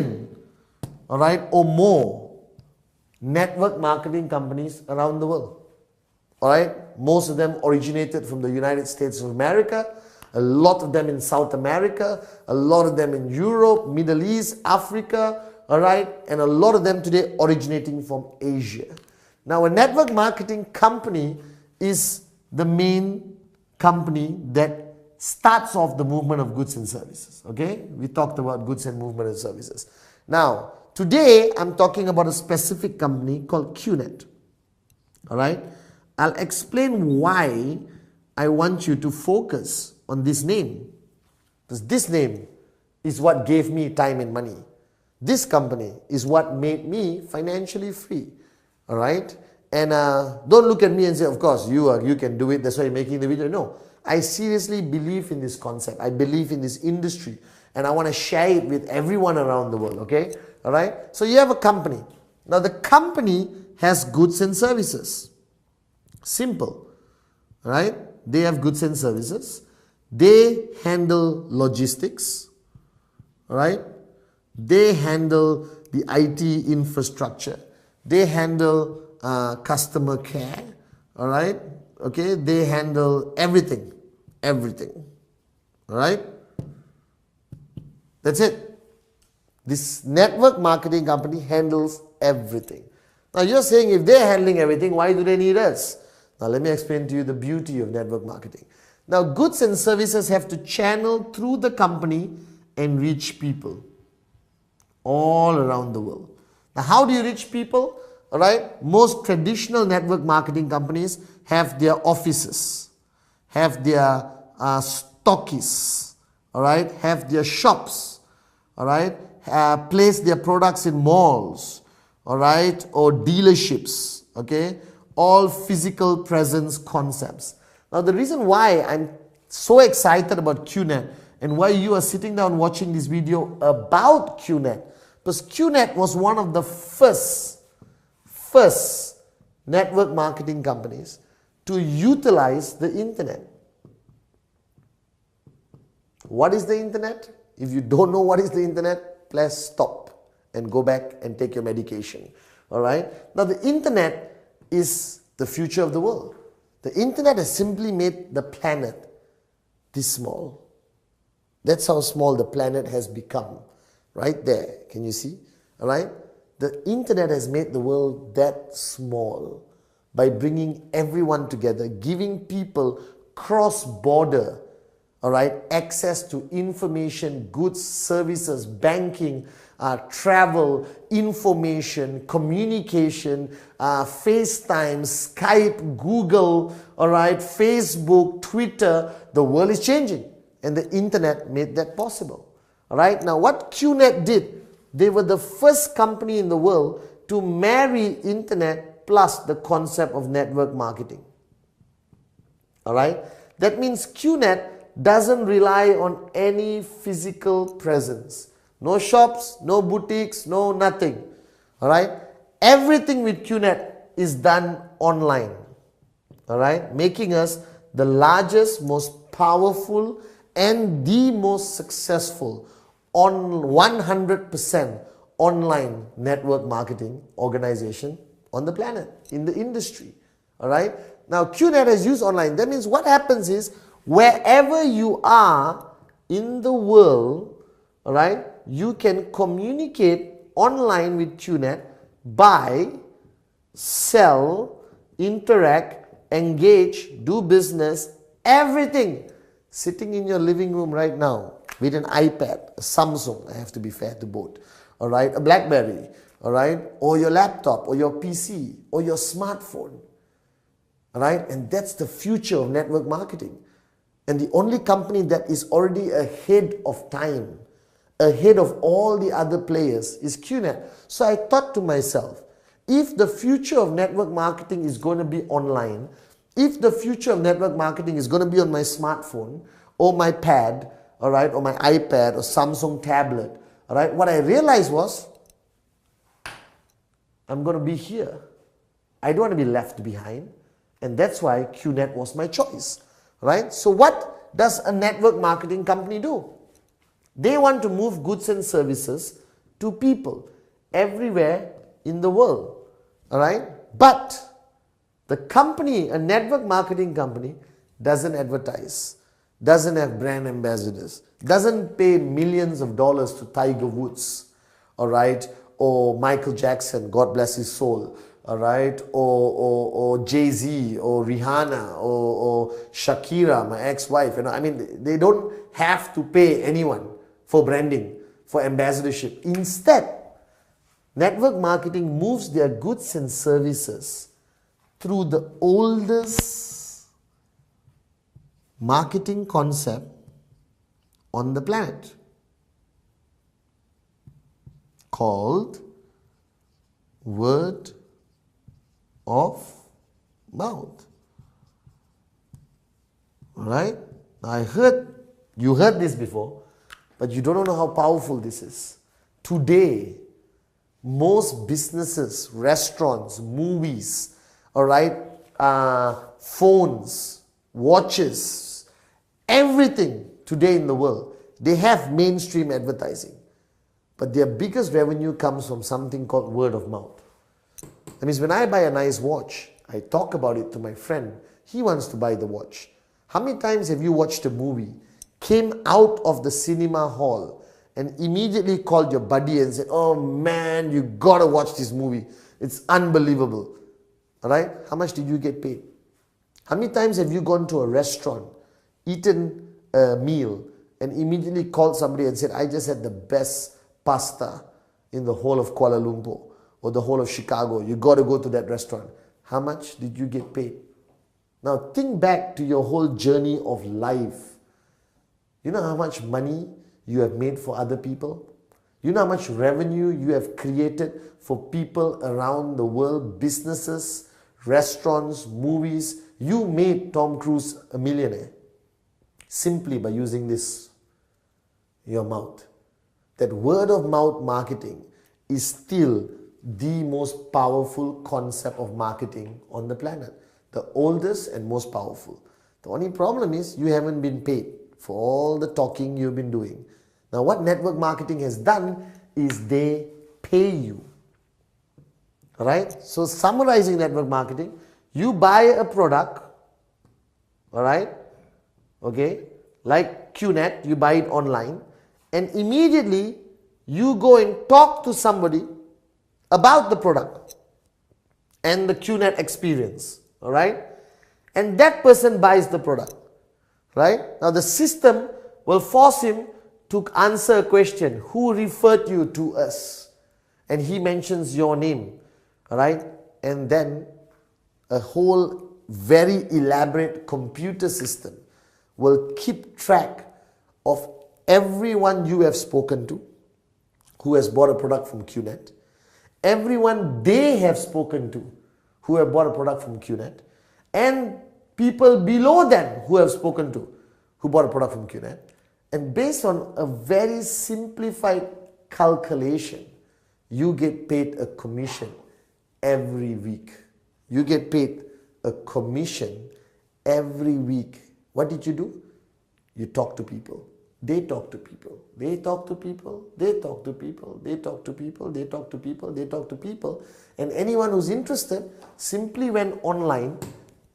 million, all right, or more network marketing companies around the world. All right, most of them originated from the United States of America, a lot of them in South America, a lot of them in Europe, Middle East, Africa, all right, and a lot of them today originating from Asia. Now, a network marketing company is the main company that starts off the movement of goods and services. Okay, we talked about goods and movement and services. Now, today I'm talking about a specific company called QNet. All right, I'll explain why I want you to focus on this name, because this name is what gave me time and money. This company is what made me financially free. All right, and don't look at me and say, of course you can do it, that's why you're making the video. No, I seriously believe in this concept. I believe in this industry, and I want to share it with everyone around the world. Okay, all right, so you have a company. Now the company has goods and services. Simple. All right, they have goods and services. They handle logistics. All right, they handle the IT infrastructure. They handle customer care. All right, okay, they handle everything. All right, that's it. This network marketing company handles everything. Now you're saying, if they're handling everything, why do they need us? Now let me explain to you the beauty of network marketing. Now, goods and services have to channel through the company and reach people all around the world. Now, how do you reach people? All right, most traditional network marketing companies have their offices, have their stockists, all right, have their shops, all right, place their products in malls, all right, or dealerships, okay, all physical presence concepts. Now, the reason why I'm so excited about QNet and why you are sitting down watching this video about QNet, because QNet was one of the first network marketing companies to utilize the internet. What is the internet? If you don't know what is the internet, please stop and go back and take your medication. All right. Now, the internet is the future of the world. The internet has simply made the planet this small. That's how small the planet has become. Right there. Can you see? All right. The internet has made the world that small by bringing everyone together, giving people cross-border, all right, access to information, goods, services, banking, travel, information, communication, FaceTime, Skype, Google, all right, Facebook, Twitter. The world is changing, and the internet made that possible. All right. Now, what QNet did, they were the first company in the world to marry internet plus the concept of network marketing. All right. That means QNet doesn't rely on any physical presence. No shops, no boutiques, no nothing. All right. Everything with QNet is done online. All right. Making us the largest, most powerful, and the most successful on 100% online network marketing organization on the planet, in the industry. All right. Now, QNet has used online. That means what happens is, wherever you are in the world, all right, you can communicate online with QNet, buy, sell, interact, engage, do business, everything sitting in your living room right now with an iPad, a Samsung, I have to be fair to both, all right, a BlackBerry, all right, or your laptop, or your PC, or your smartphone, all right, and that's the future of network marketing. And the only company that is already ahead of time, ahead of all the other players, is QNet. So I thought to myself, if the future of network marketing is going to be online, if the future of network marketing is going to be on my smartphone, or my pad, all right, or my iPad, or Samsung tablet, all right, what I realized was, I'm going to be here. I don't want to be left behind. And that's why QNet was my choice. Right? So what does a network marketing company do? They want to move goods and services to people everywhere in the world. All right? But the company, a network marketing company, doesn't advertise, doesn't have brand ambassadors, doesn't pay millions of dollars to Tiger Woods, all right, or Michael Jackson, God bless his soul, all right, or Jay-Z, or Rihanna, or Shakira, my ex-wife. I mean, they don't have to pay anyone for branding, for ambassadorship. Instead, network marketing moves their goods and services through the oldest marketing concept on the planet, called word of mouth. Alright? You heard this before, but you don't know how powerful this is. Today, most businesses, restaurants, movies, alright, phones, watches, everything today in the world, they have mainstream advertising. But their biggest revenue comes from something called word of mouth. That means when I buy a nice watch, I talk about it to my friend. He wants to buy the watch. How many times have you watched a movie, came out of the cinema hall, and immediately called your buddy and said, oh man, you gotta watch this movie. It's unbelievable. Alright? How much did you get paid? How many times have you gone to a restaurant, eaten a meal, and immediately called somebody and said, I just had the best pasta in the whole of Kuala Lumpur or the whole of Chicago. You got to go to that restaurant. How much did you get paid? Now think back to your whole journey of life. You know how much money you have made for other people? You know how much revenue you have created for people around the world, businesses, restaurants, movies. You made Tom Cruise a millionaire simply by using this, your mouth. That word of mouth marketing is still the most powerful concept of marketing on the planet. The oldest and most powerful. The only problem is you haven't been paid for all the talking you've been doing. Now what network marketing has done is they pay you. Alright? So summarizing network marketing, you buy a product, alright? Okay? Like QNet, you buy it online, and immediately you go and talk to somebody about the product and the QNet experience, all right? And that person buys the product, right? Now the system will force him to answer a question, who referred you to us? And he mentions your name, all right? And then a whole very elaborate computer system will keep track of everyone you have spoken to who has bought a product from QNet, everyone they have spoken to who have bought a product from QNet, and people below them who have spoken to who bought a product from QNet. And based on a very simplified calculation, you get paid a commission every week. You get paid a commission every week. What did you do? You talk to people. They talk to people. They talk to people. They talk to people. They talk to people. They talk to people. They talk to people. And anyone who's interested simply went online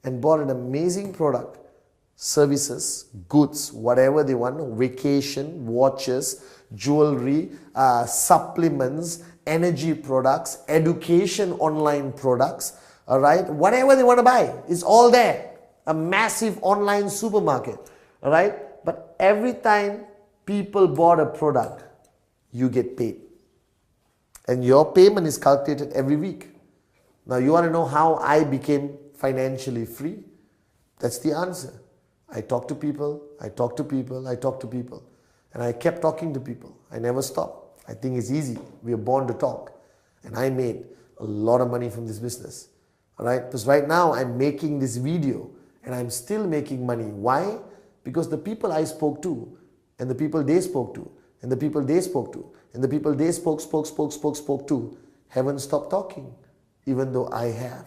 and bought an amazing product, services, goods, whatever they want, vacation, watches, jewelry, supplements, energy products, education online products, all right, whatever they want to buy, it's all there. A massive online supermarket, all right. But every time people bought a product, you get paid. And your payment is calculated every week. Now you want to know how I became financially free? That's the answer. I talk to people, I talk to people, I talk to people. And I kept talking to people. I never stopped. I think it's easy. We are born to talk. And I made a lot of money from this business. Alright? Because right now I'm making this video and I'm still making money. Why? Because the people I spoke to, and the people they spoke to, and the people they spoke to, and the people they spoke to, haven't stopped talking, even though I have.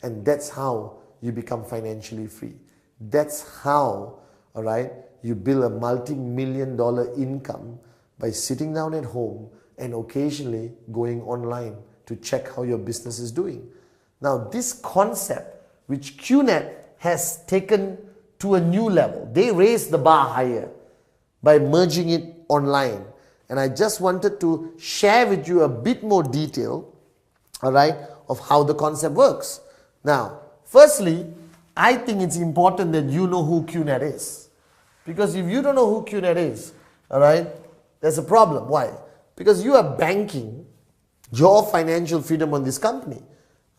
And that's how you become financially free. That's how, alright, you build a multi-million-dollar income by sitting down at home and occasionally going online to check how your business is doing. Now this concept which QNet has taken to a new level, they raised the bar higher by merging it online. And I just wanted to share with you a bit more detail, all right, of how the concept works. Now, firstly, I think it's important that you know who QNet is. Because if you don't know who QNet is, all right, there's a problem. Why? Because you are banking your financial freedom on this company,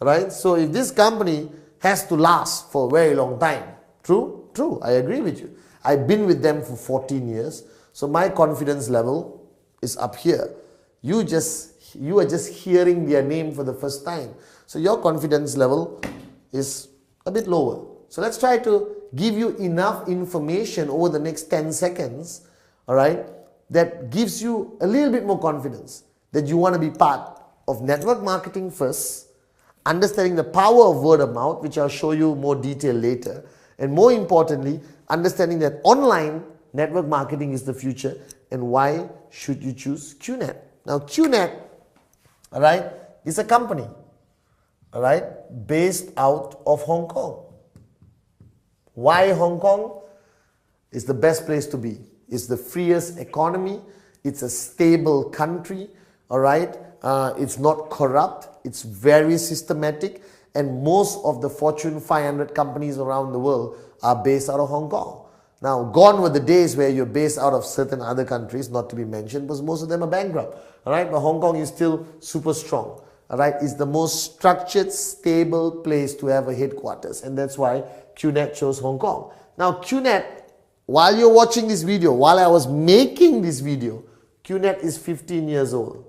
all right? So if this company has to last for a very long time, true? True, I agree with you. I've been with them for 14 years, so my confidence level is up here. You are just hearing their name for the first time. So your confidence level is a bit lower. So let's try to give you enough information over the next 10 seconds, all right, that gives you a little bit more confidence that you want to be part of network marketing first, understanding the power of word of mouth, which I'll show you more detail later, and more importantly, understanding that online network marketing is the future and why should you choose QNet. Now QNet, all right, is a company, all right, based out of Hong Kong. Why Hong Kong? It's the best place to be. It's the freest economy. It's a stable country, all right. It's not corrupt. It's very systematic, and most of the Fortune 500 companies around the world are based out of Hong Kong. Now, gone were the days where you're based out of certain other countries, not to be mentioned, because most of them are bankrupt, all right. But Hong Kong is still super strong, all right. It's the most structured, stable place to have a headquarters, and that's why QNet chose Hong Kong. Now, QNet, while you're watching this video, while I was making this video, QNet is 15 years old.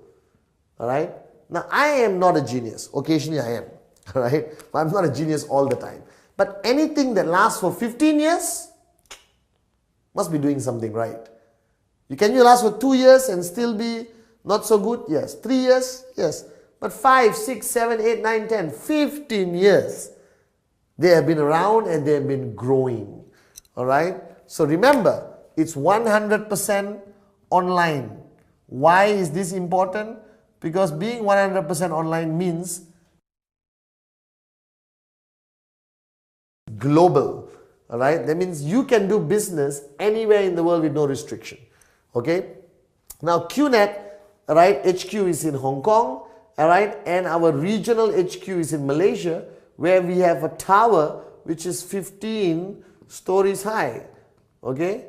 All right. Now, I am not a genius. Occasionally I am. All right. But I'm not a genius all the time. But anything that lasts for 15 years must be doing something right. Can you last for 2 years and still be not so good? Yes. 3 years? Yes. But 5, 6, 7, 8, 9, 10, 15 years. They have been around and they have been growing. All right. So remember, it's 100% online. Why is this important? Because being 100% online means global, all right? That means you can do business anywhere in the world with no restriction, okay? Now QNet, all right, HQ is in Hong Kong, all right? And our regional HQ is in Malaysia, where we have a tower which is 15 stories high, okay?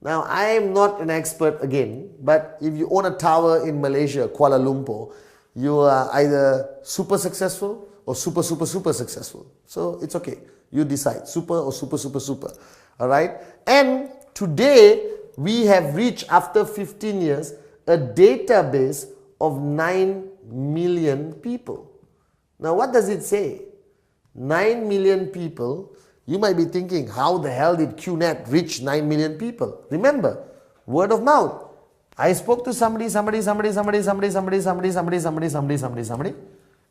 Now, I am not an expert again, but if you own a tower in Malaysia, Kuala Lumpur, you are either super successful or super successful. So, it's okay. You decide, super or super. All right? And today, we have reached, after 15 years, a database of 9 million people. Now, what does it say? 9 million people. You might be thinking, how the hell did QNet reach 9 million people? Remember, word of mouth. I spoke to somebody,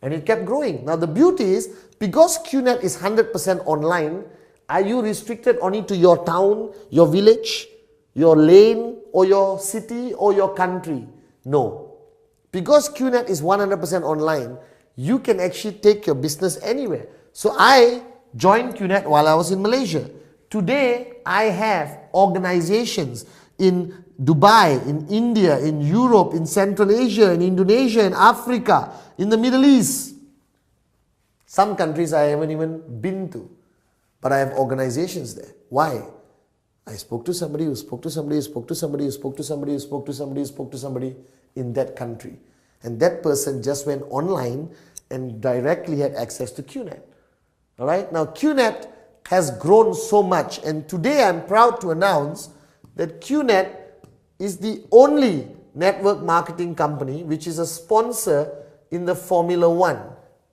and it kept growing. Now the beauty is, because QNet is 100% online, are you restricted only to your town, your village, your lane, or your city, or your country? No. Because QNet is 100% online, you can actually take your business anywhere. So I joined QNet while I was in Malaysia. Today, I have organizations in Dubai, in India, in Europe, in Central Asia, in Indonesia, in Africa, in the Middle East. Some countries I haven't even been to, but I have organizations there. Why? I spoke to somebody who spoke to somebody who spoke to somebody who spoke to somebody who spoke to somebody who spoke to somebody in that country. And that person just went online and directly had access to QNet. All right. Now QNet has grown so much, and today I'm proud to announce that QNet is the only network marketing company which is a sponsor in the Formula One.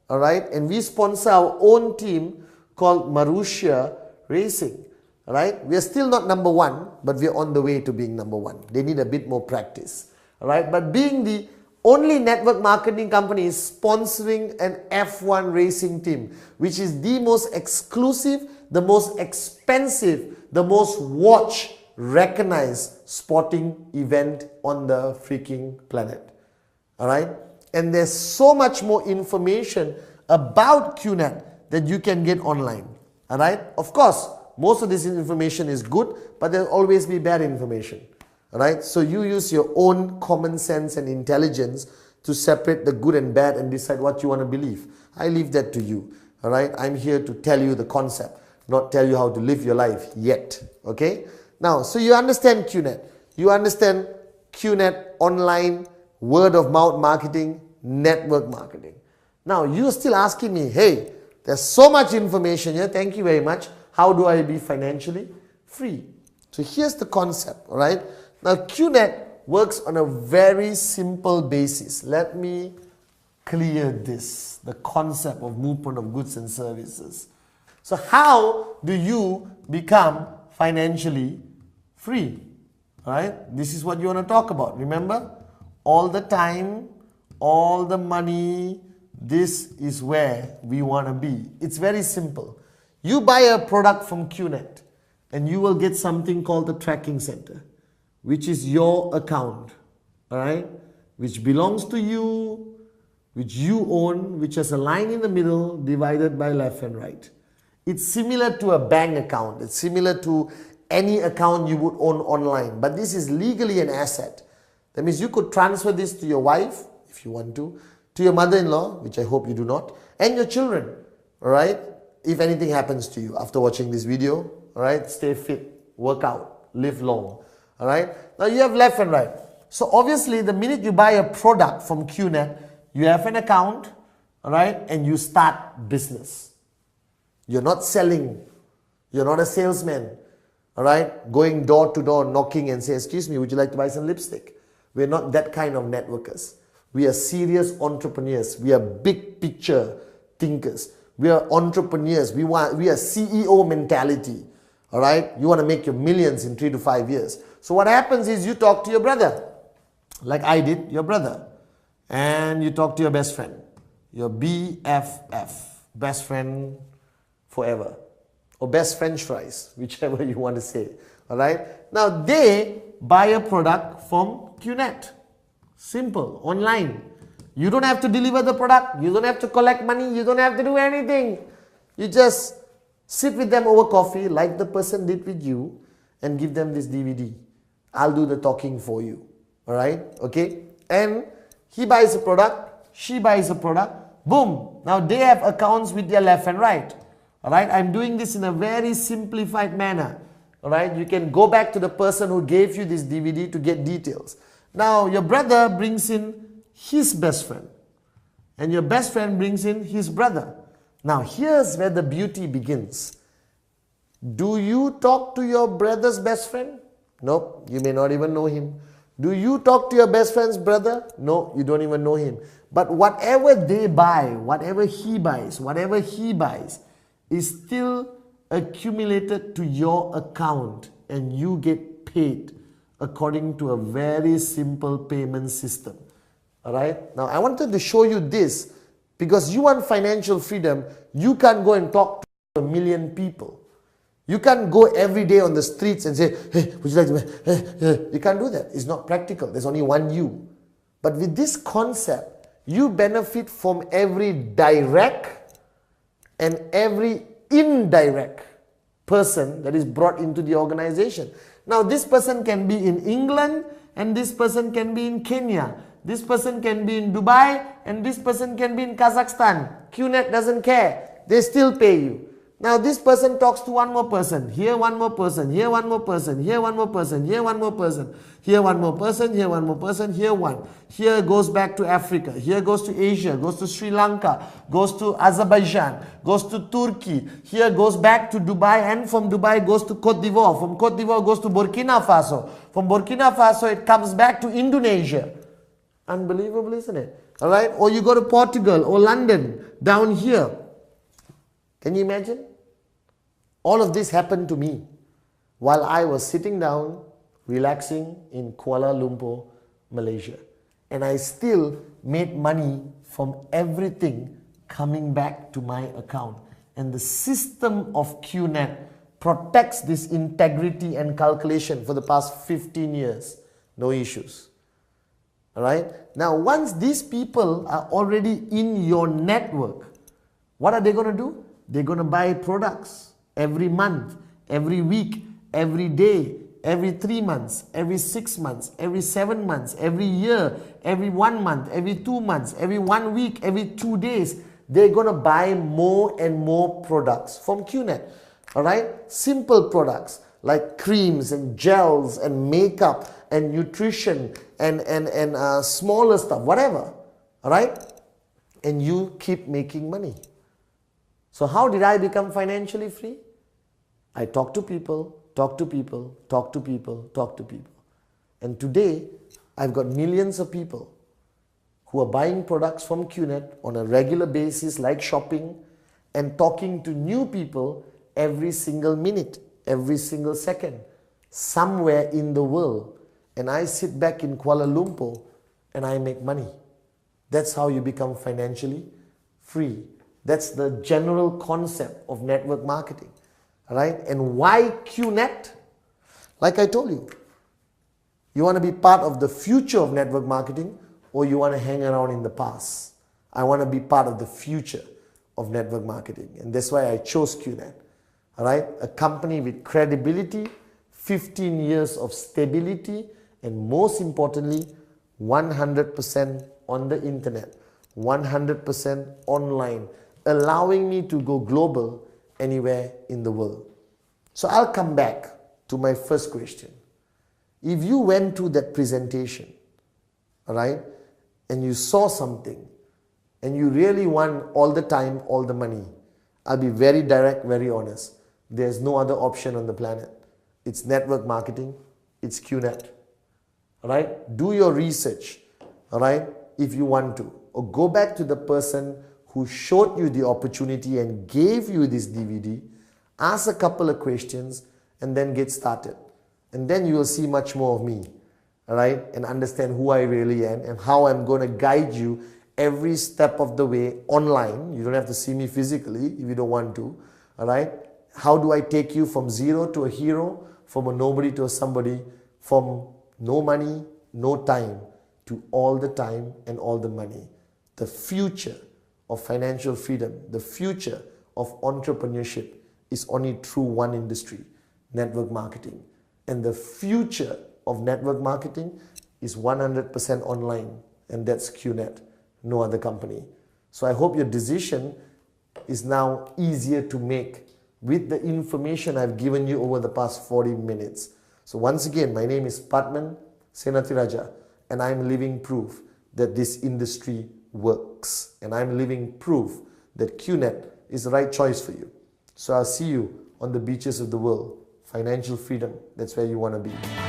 All right. And we sponsor our own team called Marussia Racing. All right. We are still not number one, but we are on the way to being number one. They need a bit more practice. All right. But being the only network marketing company is sponsoring an F1 racing team, which is the most exclusive, the most expensive, the most watched, recognized sporting event on the freaking planet. Alright? And there's so much more information about QNet that you can get online. Alright? Of course, most of this information is good, but there'll always be bad information. Alright? So you use your own common sense and intelligence to separate the good and bad and decide what you want to believe. I leave that to you. Alright? I'm here to tell you the concept, not tell you how to live your life yet. Okay? Now, so you understand QNet. You understand QNet, online, word of mouth marketing, network marketing. Now, you're still asking me, hey, there's so much information here. Thank you very much. How do I be financially free? So here's the concept, all right? Now, QNet works on a very simple basis. Let me clear this, the concept of movement of goods and services. So how do you become financially free? All right? This is what you want to talk about. Remember? All the time, all the money, this is where we want to be. It's very simple. You buy a product from QNet and you will get something called the tracking center, which is your account, all right, which belongs to you, which you own, which has a line in the middle divided by left and right. It's similar to a bank account. It's similar to any account you would own online, but this is legally an asset. That means you could transfer this to your wife, if you want to your mother-in-law, which I hope you do not, and your children, all right? If anything happens to you after watching this video, all right? Stay fit, work out, live long, all right? Now you have left and right. So obviously, the minute you buy a product from QNet, you have an account, all right? And you start business. You're not selling. You're not a salesman, all right? Going door to door, knocking and say, excuse me, would you like to buy some lipstick? We're not that kind of networkers. We are serious entrepreneurs. We are big picture thinkers. We are entrepreneurs. We are CEO mentality. All right? You want to make your millions in 3 to 5 years. So what happens is you talk to your brother, like I did, your brother. And you talk to your best friend, your BFF, best friend forever. Or best French fries, whichever you want to say. All right? Now they buy a product from QNet. Simple, online. You don't have to deliver the product. You don't have to collect money. You don't have to do anything. You just sit with them over coffee like the person did with you and give them this DVD. I'll do the talking for you. Alright? Okay? And he buys a product. She buys a product. Boom. Now they have accounts with their left and right. Alright? I'm doing this in a very simplified manner. Alright? You can go back to the person who gave you this DVD to get details. Now, your brother brings in his best friend. And your best friend brings in his brother. Now, here's where the beauty begins. Do you talk to your brother's best friend? No, you may not even know him. Do you talk to your best friend's brother? No, you don't even know him. But whatever they buy, whatever he buys is still accumulated to your account and you get paid according to a very simple payment system. Alright? Now I wanted to show you this because you want financial freedom. You can't go and talk to 1 million people. You can't go every day on the streets and say, hey, would you like to... You can't do that. It's not practical. There's only one you. But with this concept, you benefit from every direct and every indirect person that is brought into the organization. Now this person can be in England and this person can be in Kenya. This person can be in Dubai and this person can be in Kazakhstan. QNet doesn't care. They still pay you. Now this person talks to one more person. Here one more person. Here one more person. Here one more person. Here one more person. Here one more person. Here one more person. Here one. Here goes back to Africa. Here goes to Asia. Goes to Sri Lanka. Goes to Azerbaijan. Goes to Turkey. Here goes back to Dubai. And from Dubai goes to Cote d'Ivoire. From Cote d'Ivoire goes to Burkina Faso. From Burkina Faso it comes back to Indonesia. Unbelievable, isn't it? Alright? Or you go to Portugal or London. Down here. Can you imagine? All of this happened to me while I was sitting down, relaxing in Kuala Lumpur, Malaysia. And I still made money from everything coming back to my account. And the system of QNet protects this integrity and calculation for the past 15 years. No issues. Alright? Now, once these people are already in your network, what are they going to do? They're going to buy products every month, every week, every day, every 3 months, every 6 months, every 7 months, every year, every 1 month, every 2 months, every 1 week, every 2 days. They're going to buy more and more products from QNet. Alright? Simple products like creams and gels and makeup and nutrition and smaller stuff, whatever. Alright? And you keep making money. So how did I become financially free? I talk to people, talk to people, talk to people, talk to people. And today, I've got millions of people who are buying products from QNet on a regular basis, like shopping, and talking to new people every single minute, every single second, somewhere in the world. And I sit back in Kuala Lumpur and I make money. That's how you become financially free. That's the general concept of network marketing. Alright? And why QNet? Like I told you, you want to be part of the future of network marketing, or you want to hang around in the past? I want to be part of the future of network marketing. And that's why I chose QNet. Alright? A company with credibility, 15 years of stability, and most importantly, 100% on the internet, 100% online, allowing me to go global anywhere in the world. So I'll come back to my first question. If you went to that presentation, alright, and you saw something, and you really want all the time, all the money, I'll be very direct, very honest. There's no other option on the planet. It's network marketing, it's QNet. Alright? Do your research, alright, if you want to. Or go back to the person who showed you the opportunity and gave you this DVD, ask a couple of questions, and then get started. And then you will see much more of me, alright, and understand who I really am and how I'm going to guide you every step of the way online. You don't have to see me physically if you don't want to, alright. How do I take you from zero to a hero, from a nobody to a somebody, from no money, no time, to all the time and all the money. The future of financial freedom, the future of entrepreneurship is only through one industry, network marketing. And the future of network marketing is 100% online, and that's QNet, no other company. So I hope your decision is now easier to make with the information I've given you over the past 40 minutes. So once again, my name is Pathman Senatiraja, and I'm living proof that this industry works. And I'm living proof that QNet is the right choice for you. So I'll see you on the beaches of the world. Financial freedom, that's where you want to be.